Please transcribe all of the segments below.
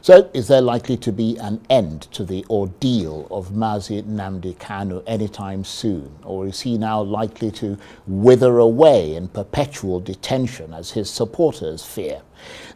So is there likely to be an end to the ordeal of Mazi Nnamdi Kanu anytime soon? Or is he now likely to wither away in perpetual detention as his supporters fear?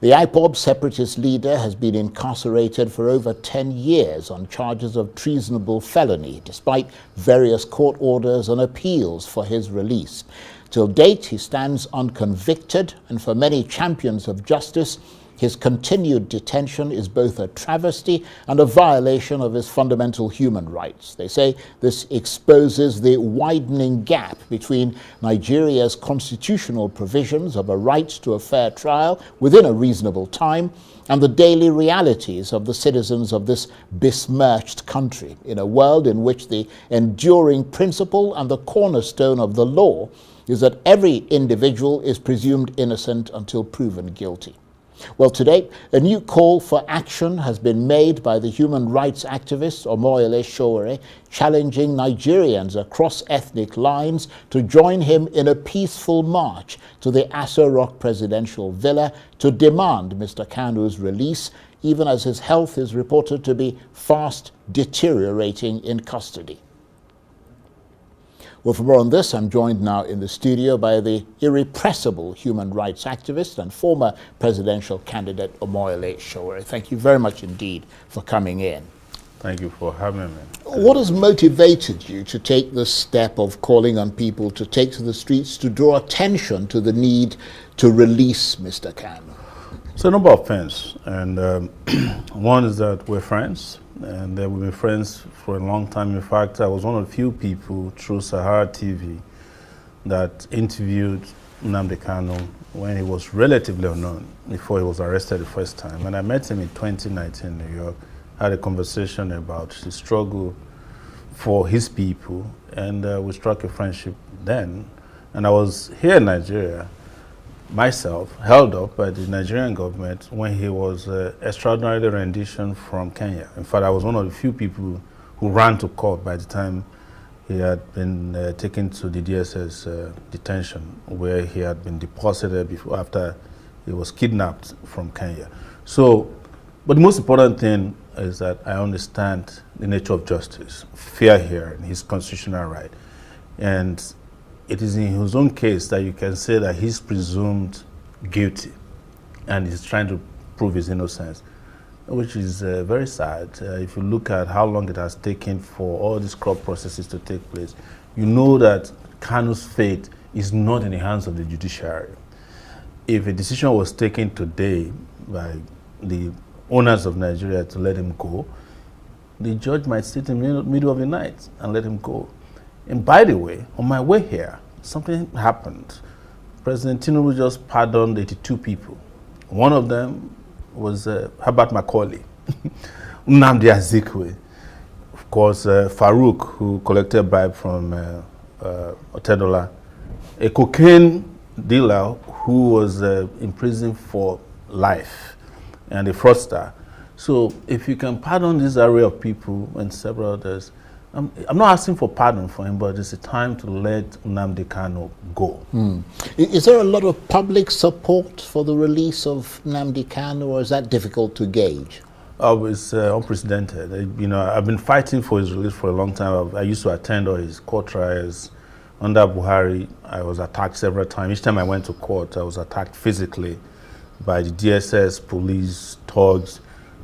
The IPOB separatist leader has been incarcerated for over 10 years on charges of treasonable felony, despite various court orders and appeals for his release. Till date, he stands unconvicted, and for many champions of justice, his continued detention is both a travesty and a violation of his fundamental human rights. They say this exposes the widening gap between Nigeria's constitutional provisions of a right to a fair trial within a reasonable time and the daily realities of the citizens of this besmirched country, in a world in which the enduring principle and the cornerstone of the law is that every individual is presumed innocent until proven guilty. Well, today, a new call for action has been made by the human rights activist Omoyele Sowore, challenging Nigerians across ethnic lines to join him in a peaceful march to the Aso Rock presidential villa to demand Mr. Kanu's release, even as his health is reported to be fast deteriorating in custody. Well, for more on this, I'm joined now in the studio by the irrepressible human rights activist and former presidential candidate Omoyele Sowore. Thank you very much indeed for coming in. Thank you for having me. What has motivated you to take the step of calling on people to take to the streets to draw attention to the need to release Mr. Kanu? It's a number of things, and one is that we're friends, and we've been friends for a long time. In fact, I was one of the few people through Sahara TV that interviewed Nnamdi Kanu when he was relatively unknown, before he was arrested the first time. And I met him in 2019 in New York, had a conversation about the struggle for his people, and we struck a friendship then. And I was here in Nigeria, myself, held up by the Nigerian government when he was extraordinarily rendition from Kenya. In fact, I was one of the few people who ran to court by the time he had been taken to the DSS detention, where he had been deposited before, after he was kidnapped from Kenya. So, but the most important thing is that I understand the nature of justice, fair hearing, his constitutional right. And it is in his own case that you can say that he's presumed guilty and he's trying to prove his innocence, which is very sad. If you look at how long it has taken for all these court processes to take place, you know that Kanu's fate is not in the hands of the judiciary. If a decision was taken today by the owners of Nigeria to let him go, the judge might sit in the middle of the night and let him go. And by the way, on my way here, something happened. President Tinubu just pardoned 82 people. One of them was Herbert Macaulay, Nnamdi Azikwe, of course, Farouk, who collected bribe from Otedola, a cocaine dealer who was in prison for life, and a fraudster. So if you can pardon this array of people and several others, I'm not asking for pardon for him, but it's a time to let Nnamdi Kanu go. Is there a lot of public support for the release of Nnamdi Kanu, or is that difficult to gauge? Oh, it's unprecedented. You know, I've been fighting for his release for a long time. I used to attend all his court trials. Under Buhari, I was attacked several times. Each time I went to court, I was attacked physically by the DSS, police, thugs.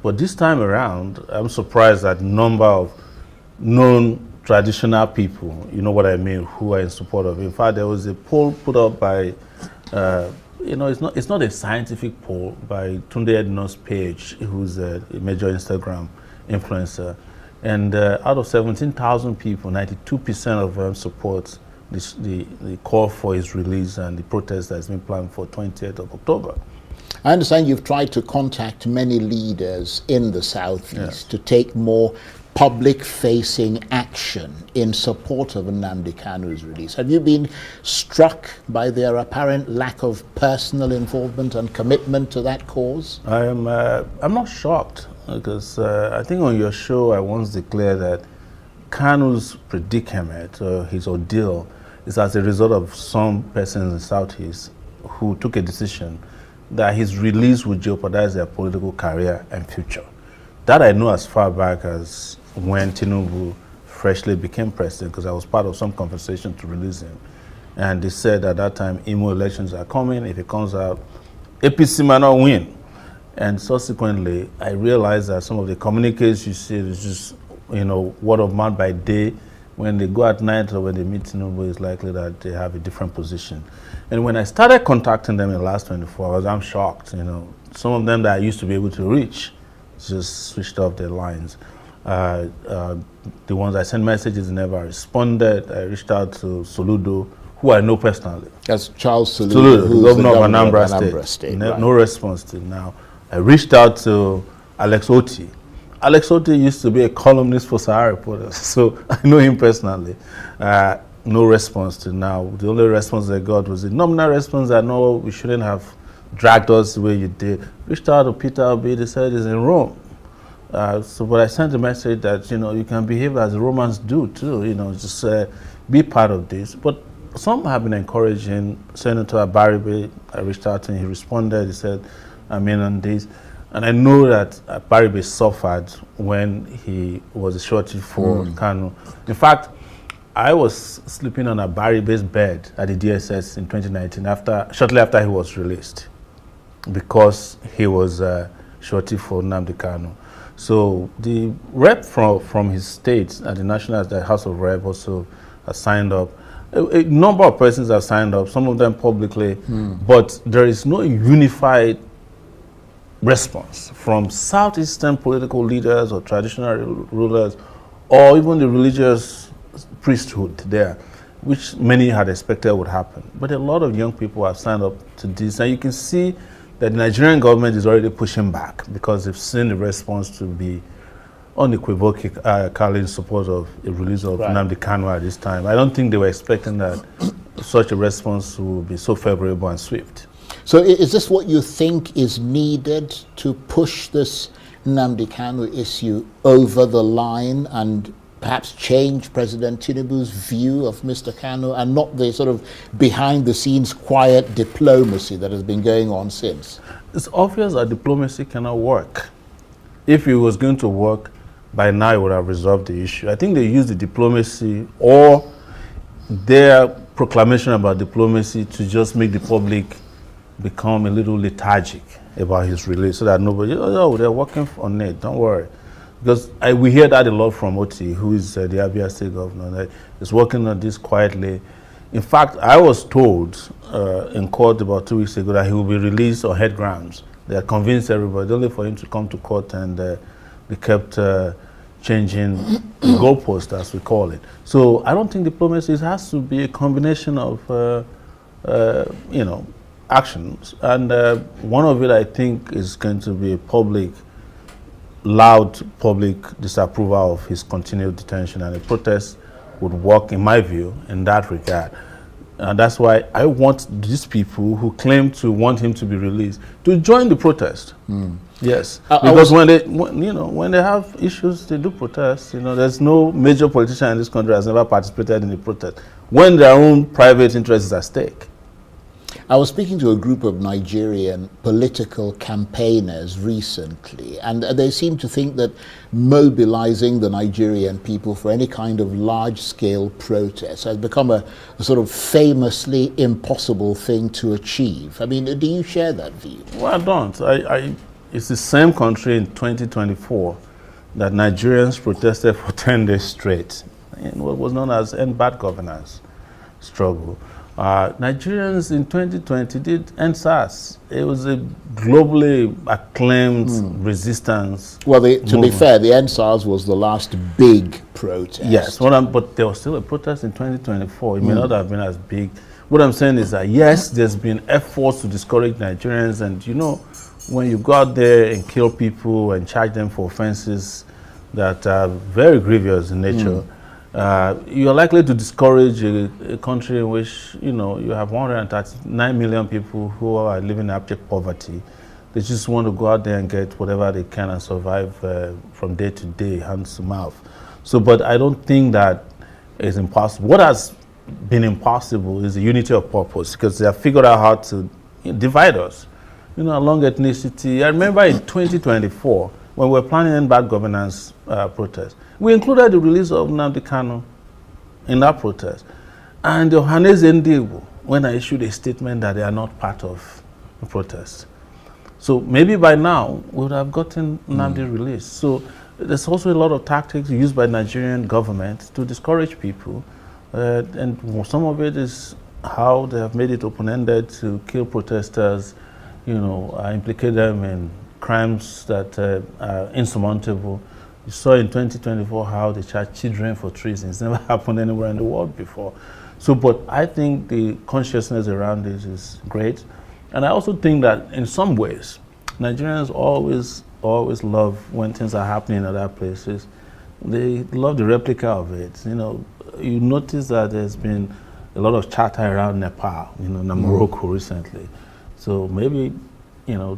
But this time around, I'm surprised at the number of known traditional people, you know what I mean, who are in support of it. In fact, there was a poll put up by, you know, it's not a scientific poll, by Tunde Ednon's page, who's a major Instagram influencer. And out of 17,000 people, 92% of them support the call for his release and the protest that's been planned for 20th of October. I understand you've tried to contact many leaders in the Southeast to take more public-facing action in support of Nnamdi Kanu's release. Have you been struck by their apparent lack of personal involvement and commitment to that cause? I'm not shocked, because I think on your show I once declared that Kanu's predicament, his ordeal, is as a result of some persons in the Southeast who took a decision that his release would jeopardize their political career and future. That I know as far back as when Tinubu freshly became president, because I was part of some conversation to release him. And they said at that time, Imo elections are coming. If it comes out, APC might not win. And subsequently, I realized that some of the communiques you see is just, word of mouth by day. When they go at night or when they meet Tinubu, it's likely that they have a different position. And when I started contacting them in the last 24 hours, I'm shocked. Some of them that I used to be able to reach just switched off their lines. The ones I sent messages never responded. I reached out to Soludo, who I know personally. That's Charles Soludo, who's the governor of Anambra State. Right. No response till now. I reached out to Alex Oti. Alex Oti used to be a columnist for Sahara Reporters, so I know him personally. No response till now. The only response I got was a nominal response that, no, we shouldn't have dragged us the way you did. Reached out to Peter Obi, they said he's in Rome. But I sent a message that, you can behave as the Romans do too, just be part of this. But some have been encouraging. Senator Abaribe, I reached out to him, he responded, he said, I'm in on this. And I know that Abaribe suffered when he was a shorty for Kanu. In fact, I was sleeping on Abaribe's bed at the DSS in 2019, shortly after he was released, because he was shorty for Nnamdi Kanu. So the rep from his state at the House of Rep also has signed up. A number of persons have signed up, some of them publicly, but there is no unified response from Southeastern political leaders or traditional rulers, or even the religious priesthood there, which many had expected would happen. But a lot of young people have signed up to this, and you can see that the Nigerian government is already pushing back because they've seen the response to be unequivocally in support of the release of Nnamdi Kanu at this time. I don't think they were expecting that such a response would be so favorable and swift. So is this what you think is needed to push this Nnamdi Kanu issue over the line and perhaps change President Tinubu's view of Mr. Kanu, and not the sort of behind-the-scenes quiet diplomacy that has been going on since? It's obvious that diplomacy cannot work. If it was going to work, by now it would have resolved the issue. I think they used the diplomacy or their proclamation about diplomacy to just make the public become a little lethargic about his release, so that nobody, they're working on it, don't worry. Because we hear that a lot from Oti, who is the Abia State governor, that is working on this quietly. In fact, I was told in court about 2 weeks ago that he will be released on head grounds. They had convinced everybody, only for him to come to court, and they kept changing the goalpost, as we call it. So I don't think diplomacy has to be a combination of, actions. And one of it, I think, is going to be a loud public disapproval of his continued detention, and a protest would work, in my view, in that regard. And that's why I want these people who claim to want him to be released to join the protest. Yes, because when they have issues, they do protest. There's no major politician in this country has never participated in a protest when their own private interests are at stake. I was speaking to a group of Nigerian political campaigners recently, and they seem to think that mobilizing the Nigerian people for any kind of large-scale protest has become a sort of famously impossible thing to achieve. I mean, do you share that view? Well, I don't. It's the same country in 2024 that Nigerians protested for 10 days straight in what was known as End Bad Governance struggle. Nigerians in 2020 did End SARS. It was a globally acclaimed resistance. Well, to be fair, the End SARS was the last big protest. Yes, but there was still a protest in 2024. It may not have been as big. What I'm saying is that, yes, there's been efforts to discourage Nigerians, and when you go out there and kill people and charge them for offenses that are very grievous in nature, you are likely to discourage a country in which you have 139 million people who are living in abject poverty. They just want to go out there and get whatever they can and survive from day to day, hand to mouth. So, but I don't think that is impossible. What has been impossible is the unity of purpose, because they have figured out how to divide us. along ethnicity. I remember in 2024, when we were planning in bad governance protest, we included the release of Nnamdi Kanu in that protest. And the Igbo Igbo, when I issued a statement that they are not part of the protest. So maybe by now, we would have gotten Nnamdi released. So there's also a lot of tactics used by Nigerian government to discourage people. And some of it is how they have made it open-ended to kill protesters, implicate them in crimes that are insurmountable. You saw in 2024 how they charged children for treason. It's never happened anywhere in the world before. So, but I think the consciousness around this is great. And I also think that in some ways, Nigerians always love when things are happening in other places. They love the replica of it. You notice that there's been a lot of chatter around Nepal, Morocco recently. So maybe,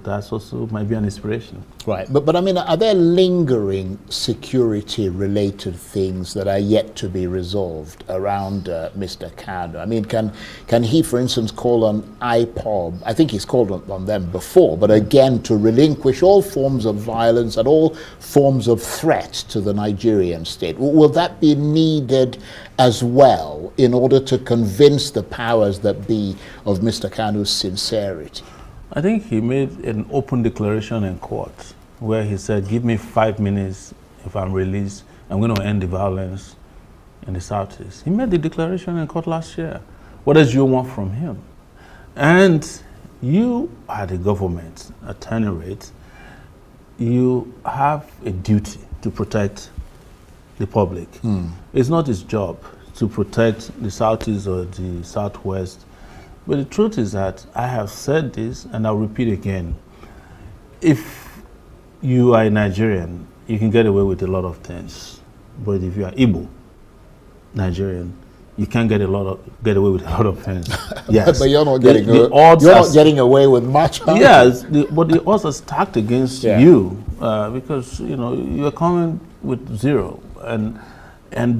that's also might be an inspiration. Right, but I mean, are there lingering security-related things that are yet to be resolved around Mr. Kanu? I mean, can he, for instance, call on IPOB? I think he's called on them before, but again, to relinquish all forms of violence and all forms of threat to the Nigerian state. Will that be needed as well in order to convince the powers that be of Mr. Kanu's sincerity? I think he made an open declaration in court where he said, give me 5 minutes if I'm released, I'm going to end the violence in the Southeast. He made the declaration in court last year. What does you want from him? And you are the government, at any rate, you have a duty to protect the public. It's not his job to protect the Southeast or the Southwest. But the truth is that I have said this, and I'll repeat again. If you are a Nigerian, you can get away with a lot of things. But if you are Igbo, Nigerian, you can't get away with a lot of things. Yes. But you're not getting away with much. Yes, but the odds are stacked against you because you're coming with zero, and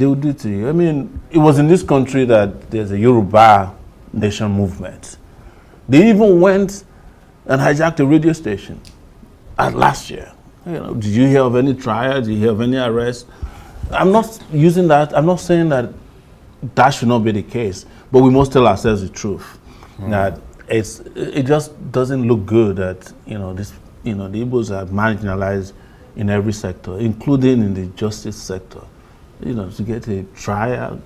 they'll do to you. I mean, it was in this country that there's a Yoruba nation movement. They even went and hijacked a radio station last year. Did you hear of any trial? Did you hear of any arrest? I'm not using that. I'm not saying that that should not be the case, but we must tell ourselves the truth. That it just doesn't look good that the Igbos are marginalized in every sector, including in the justice sector. To get a trial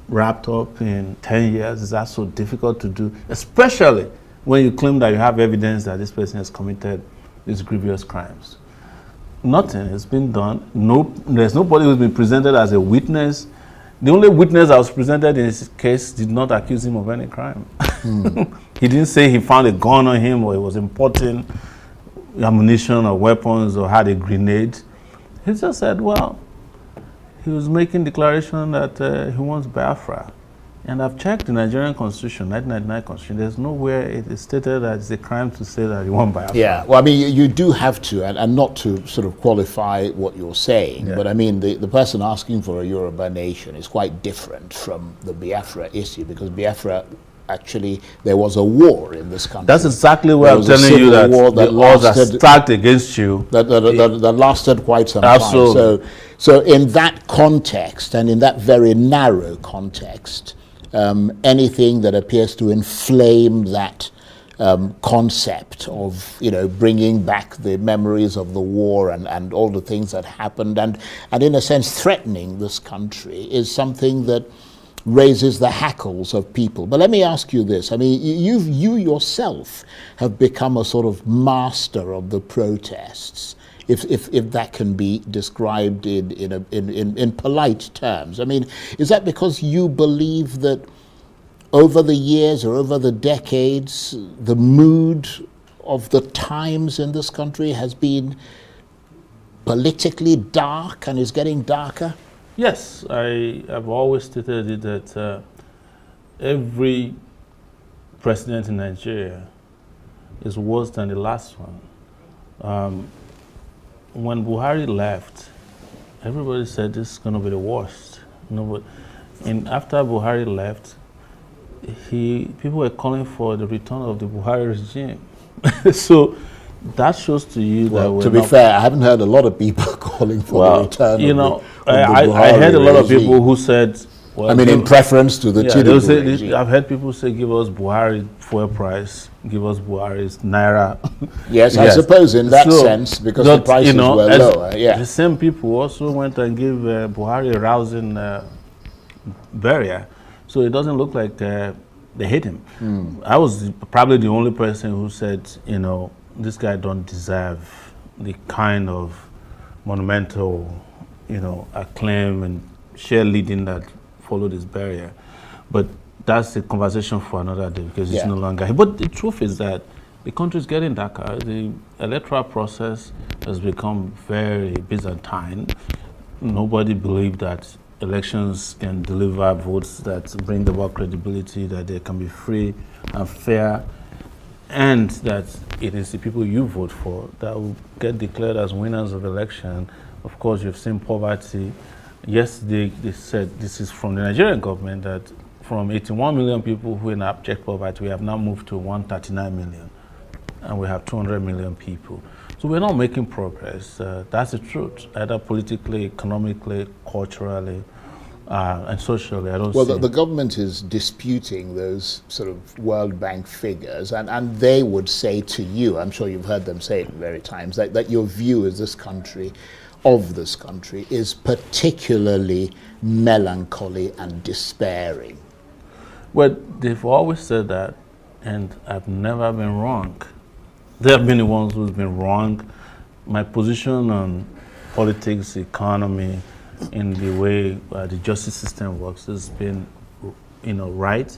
wrapped up in 10 years, is that so difficult to do, especially when you claim that you have evidence that this person has committed these grievous crimes. Nothing has been done. There's nobody who's been presented as a witness. The only witness that was presented in his case did not accuse him of any crime. He didn't say he found a gun on him or he was importing ammunition or weapons or had a grenade. He just said, well, he was making declaration that he wants Biafra. And I've checked the Nigerian Constitution, 1999 Constitution. There's nowhere it is stated that it's a crime to say that you want Biafra. Yeah, well, I mean, you do have to, and not to sort of qualify what you're saying, but I mean, the person asking for a Yoruba nation is quite different from the Biafra issue, because Biafra, actually, there was a war in this country. That's exactly what I'm telling you, that the laws are stacked against you. That lasted quite some time. So in that context, and in that very narrow context, anything that appears to inflame that concept of bringing back the memories of the war and all the things that happened and in a sense threatening this country is something that raises the hackles of people. But let me ask you this. I mean, you yourself have become a sort of master of the protests, if that can be described in polite terms. I mean, is that because you believe that over the years or over the decades, the mood of the times in this country has been politically dark and is getting darker? Yes, I have always stated that every president in Nigeria is worse than the last one. When Buhari left, everybody said this is going to be the worst. And after Buhari left, people were calling for the return of the Buhari regime. So that shows to you that to be fair, I haven't heard a lot of people calling for the return you of know, the I heard a lot of regime. people who said, well, I mean, in preference to the Tinubu regime. I've heard people say, give us Buhari fuel price, give us Buhari's Naira. Yes, I suppose in that sense, because the prices were lower. Yeah. The same people also went and gave Buhari a rousing burial. So it doesn't look like they hate him. I was probably the only person who said, you know, this guy don't deserve the kind of monumental, you know, acclaim and sheer leading that followed his burial. But that's a conversation for another day because it's no longer here. But the truth is that the country is getting darker. The electoral process has become very Byzantine. Nobody believed that elections can deliver votes that bring about credibility, that they can be free and fair, and that it is the people you vote for that will get declared as winners of election. Of course, you've seen poverty. Yesterday, they said, this is from the Nigerian government, that from 81 million people who are in abject poverty, we have now moved to 139 million, and we have 200 million people. So we're not making progress. That's the truth, either politically, economically, culturally, and socially. I don't see. Well, the government is disputing those sort of World Bank figures, and they would say to you, I'm sure you've heard them say it very times, that your view of this country is particularly melancholy and despairing. Well, they've always said that, and I've never been wrong. They have been the ones who've been wrong. My position on politics, economy, in the way the justice system works has been, you know, right.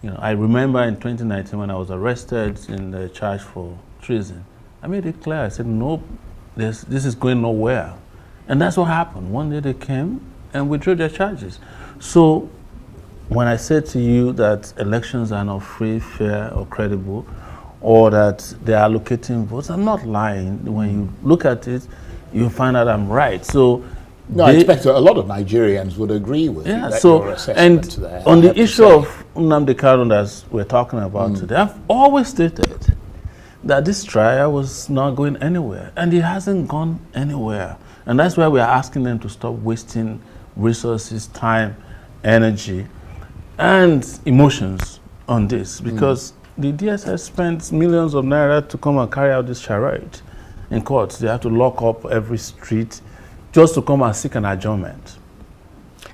You know, I remember in 2019 when I was arrested in the charge for treason, I made it clear. I said, nope, this is going nowhere. And that's what happened. One day they came and withdrew their charges. So when I said to you that elections are not free, fair, or credible, or that they are allocating votes, I'm not lying. When you look at it, you find out I'm right. So no, I expect a lot of Nigerians would agree with you. That your assessment there. On the issue of Nnamdi Kanu that we're talking about today, I've always stated that this trial was not going anywhere, and it hasn't gone anywhere. And that's why we are asking them to stop wasting resources, time, energy, and emotions on this, because the DSS spent millions of naira to come and carry out this charade in court. They have to lock up every street just to come and seek an adjournment.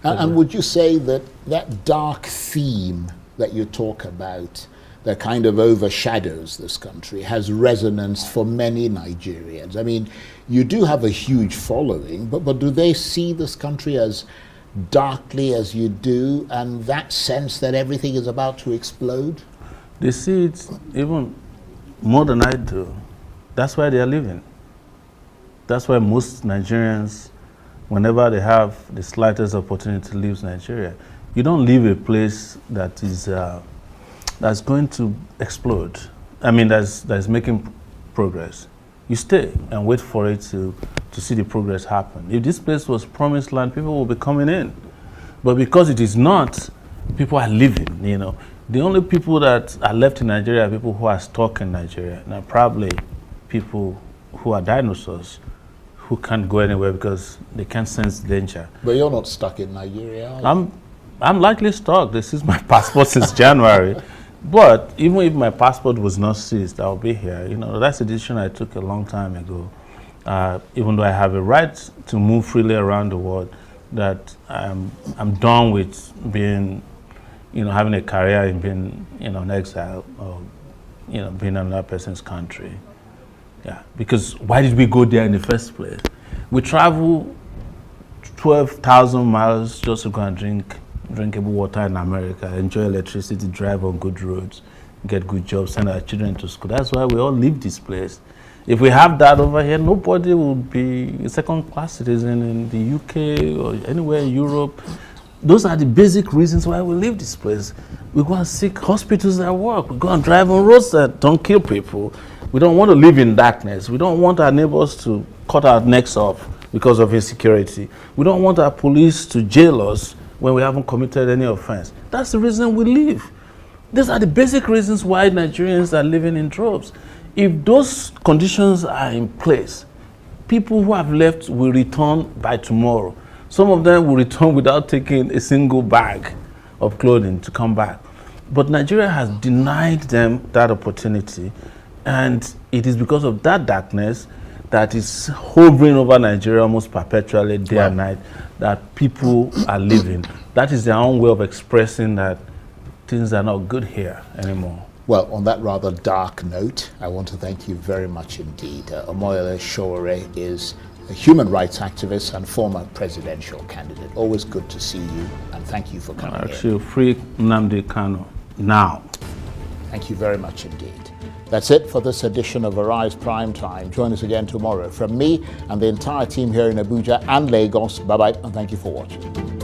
And would you say that that dark theme that you talk about, that kind of overshadows this country, has resonance for many Nigerians? I mean, you do have a huge following, but do they see this country as darkly as you do, and that sense that everything is about to explode? They see it even more than I do. That's why they are living. That's why most Nigerians, whenever they have the slightest opportunity to leave Nigeria, you don't leave a place that is that's going to explode. I mean, that's making progress. You stay and wait for it to see the progress happen. If this place was promised land, people will be coming in. But because it is not, people are leaving, you know. The only people that are left in Nigeria are people who are stuck in Nigeria. Now, probably people who are dinosaurs who can't go anywhere because they can't sense danger. But you're not stuck in Nigeria, are you? I'm likely stuck. This is my passport since January. But even if my passport was not seized, I'll be here. You know, that's a decision I took a long time ago. Even though I have a right to move freely around the world, that I'm done with being, you know, having a career in being, you know, an exile or, you know, being in another person's country. Yeah, because why did we go there in the first place? We travel 12,000 miles just to go and drink drinkable water in America, enjoy electricity, drive on good roads, get good jobs, send our children to school. That's why we all leave this place. If we have that over here, nobody will be a second-class citizen in the UK or anywhere in Europe. Those are the basic reasons why we leave this place. We go and seek hospitals that work. We go and drive on roads that don't kill people. We don't want to live in darkness. We don't want our neighbors to cut our necks off because of insecurity. We don't want our police to jail us when we haven't committed any offense. That's the reason we leave. These are the basic reasons why Nigerians are living in droves. If those conditions are in place, people who have left will return by tomorrow. Some of them will return without taking a single bag of clothing to come back. But Nigeria has denied them that opportunity, and it is because of that darkness that is hovering over Nigeria almost perpetually, day and night, that people are living. That is their own way of expressing that things are not good here anymore. Well, on that rather dark note, I want to thank you very much indeed. Omoyele Sowore is a human rights activist and former presidential candidate. Always good to see you, and thank you for coming Actually, free Nnamdi Kanu now. Thank you very much indeed. That's it for this edition of Arise Prime Time. Join us again tomorrow. From me and the entire team here in Abuja and Lagos, bye-bye, and thank you for watching.